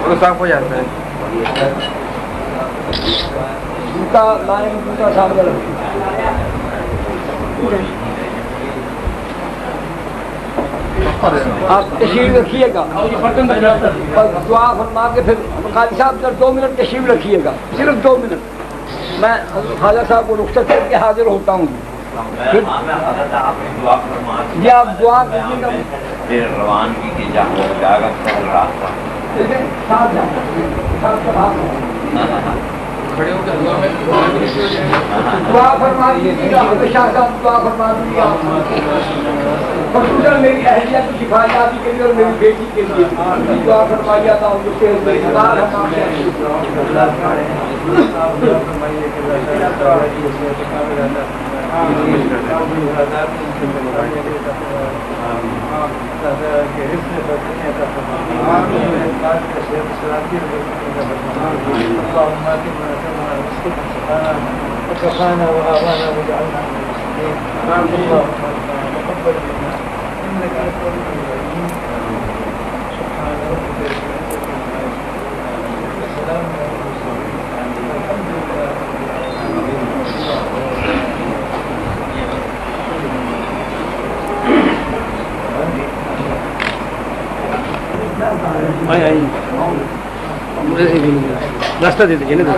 वो साफ हो जाता है। जूता लाए, जूता सामने रखिए। आप तशरीफ रखिएगा, दुआ फरमा के फिर काजी साहब जब 2 मिनट तशरीफ रखिएगा, सिर्फ 2 मिनट। मैं ख्वाजा साहब को रुखसत करके हाजिर होता हूँ। फिर जी आप दुआ कीजिएगा। फिर रवानगी की जागत सहल रास्ता खड़े होकर दुआ फरमा दीजिएगा, हमेशा साहब दुआ फरमा दीजिएगा। खसूसन मेरी अहलिया की हिफाजत के लिए और मेरी बेटी के लिए दुआ फरमाइए। था उनके وكفانا وآوانا وجعلنا تقبل منا إنك أنت الرحيم. سبحان ربك وسلام على المرسلين والحمد لله रास्ता दे दीजिए ना।